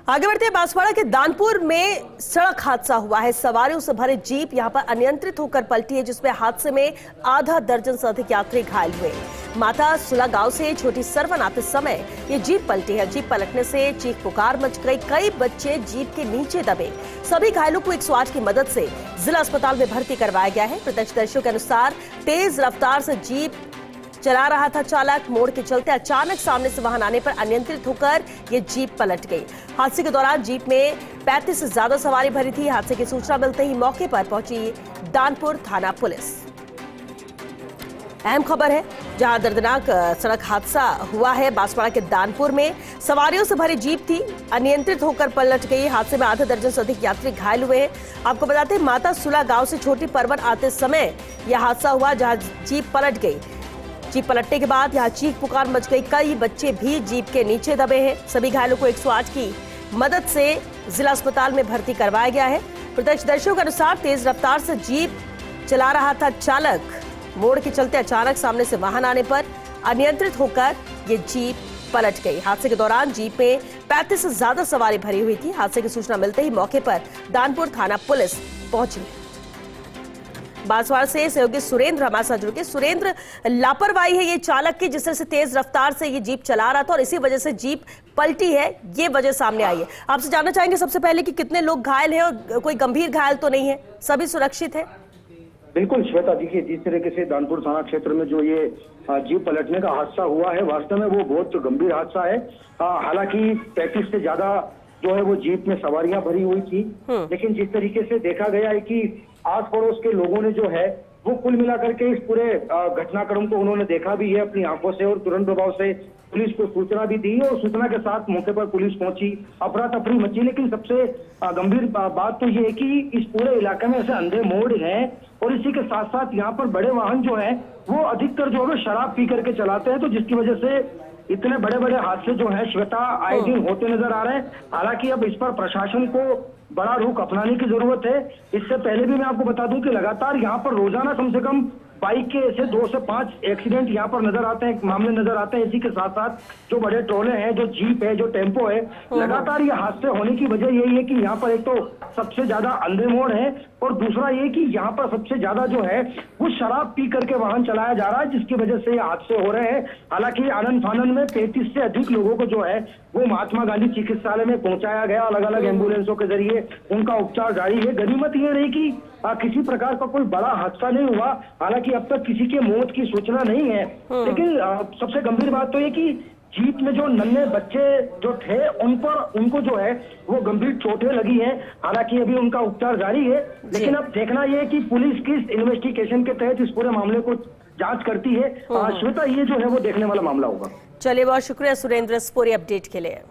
आगे बढ़ते हैं, बांसवाड़ा के दानपुर में सड़क हादसा हुआ है। सवारियों से भरे जीप यहां पर अनियंत्रित होकर पलटी है, जिसमें हादसे में आधा दर्जन से अधिक यात्री घायल हुए। माता सुला गांव से छोटी सरवन आते समय ये जीप पलटी है। जीप पलटने से चीख पुकार मच गई। कई बच्चे जीप के नीचे दबे। सभी घायलों को 108 की मदद से जिला अस्पताल में भर्ती करवाया गया है। प्रत्यक्षदर्शियों के अनुसार तेज रफ्तार से जीप चला रहा था चालक। मोड़ के चलते अचानक सामने से वाहन आने पर अनियंत्रित होकर ये जीप पलट गई। हादसे के दौरान जीप में 35 से ज्यादा सवारी भरी थी। हादसे की सूचना मिलते ही मौके पर पहुंची दानपुर थाना पुलिस। अहम खबर है, जहां दर्दनाक सड़क हादसा हुआ है बांसवाड़ा के दानपुर में। सवारियों से भरी जीप थी, अनियंत्रित होकर पलट गई। हादसे में आधा दर्जन से अधिक यात्री घायल हुए हैं। आपको बताते हैं, माता सुला गांव से छोटी परवन आते समय यह हादसा हुआ, जहां जीप पलट गई। जीप पलटने के बाद यहां चीख पुकार मच गई। कई बच्चे भी जीप के नीचे दबे हैं। सभी घायलों को 108 की मदद से जिला अस्पताल में भर्ती करवाया गया है। प्रत्यक्षदर्शियों के अनुसार तेज रफ्तार से जीप चला रहा था चालक। मोड़ के चलते अचानक सामने से वाहन आने पर अनियंत्रित होकर ये जीप पलट गई। हादसे के दौरान जीप में 35 से ज्यादा सवारी भरी हुई थी। हादसे की सूचना मिलते ही मौके पर दानपुर थाना पुलिस पहुंची। बांसवाड़ा से सहयोगी सुरेंद्र हमारे साथ जुड़ के। सुरेंद्र, लापरवाही है ये चालक की, जिस तरह से तेज रफ्तार से ये जीप चला रहा था और इसी वजह से जीप पलटी है, ये वजह सामने आई है। आपसे जानना चाहेंगे सबसे पहले कि कितने लोग घायल हैं और कोई गंभीर घायल तो नहीं है, सभी सुरक्षित है? बिल्कुल श्वेता, देखिए जिस तरीके से दानपुर थाना क्षेत्र में जो ये जीप पलटने का हादसा हुआ है, वास्तव में वो बहुत गंभीर हादसा है। हालांकि 35 से ज्यादा जो है वो जीप में सवारियां भरी हुई थी, लेकिन जिस तरीके से देखा गया है कि आस पड़ोस के लोगों ने जो है वो कुल मिलाकर के इस पूरे घटनाक्रम को उन्होंने देखा भी है अपनी आंखों से और तुरंत प्रभाव से पुलिस को सूचना भी दी और सूचना के साथ मौके पर पुलिस पहुंची। अफरा तफरी मची, लेकिन सबसे गंभीर बात तो ये है कि इस पूरे इलाके में ऐसे अंधे मोड़ हैं और इसी के साथ साथ यहाँ पर बड़े वाहन जो है वो अधिकतर जो है शराब पी करके चलाते हैं, तो जिसकी वजह से इतने बड़े बड़े हादसे जो हैं श्वेता आए दिन होते नजर आ रहे हैं। हालांकि अब इस पर प्रशासन को बड़ा रुख अपनाने की जरूरत है। इससे पहले भी मैं आपको बता दूं कि लगातार यहाँ पर रोजाना कम से कम बाइक के ऐसे 2 से 5 एक्सीडेंट यहाँ पर नजर आते हैं, मामले नजर आते हैं। इसी के साथ साथ जो बड़े ट्रोले हैं, जो जीप है, जो टेम्पो है, लगातार ये हादसे होने की वजह यही है कि यहाँ पर एक तो सबसे ज्यादा अंधे मोड़ है और दूसरा ये कि यहाँ पर सबसे ज्यादा जो है वो शराब पी करके वाहन चलाया जा रहा है, जिसकी वजह से ये हादसे हो रहे हैं। हालांकि आनंद फानंद में 35 से अधिक लोगों को जो है वो महात्मा गांधी चिकित्सालय में पहुंचाया गया। अलग अलग एम्बुलेंसों के जरिए उनका उपचार जारी है। गनीमत ये रही कि किसी प्रकार का कोई बड़ा हादसा नहीं हुआ। हालांकि अब तक किसी के मौत की सूचना नहीं है, लेकिन सबसे गंभीर बात तो ये कि जीप में जो नन्हे बच्चे जो थे उनको जो है वो गंभीर चोटें लगी हैं। हालांकि अभी उनका उपचार जारी है, लेकिन अब देखना यह है कि पुलिस किस इन्वेस्टिगेशन के तहत इस पूरे मामले को जांच करती है। श्वेता, ये जो है वो देखने वाला मामला होगा। चलिए, बहुत शुक्रिया सुरेंद्र इस पूरी अपडेट के लिए।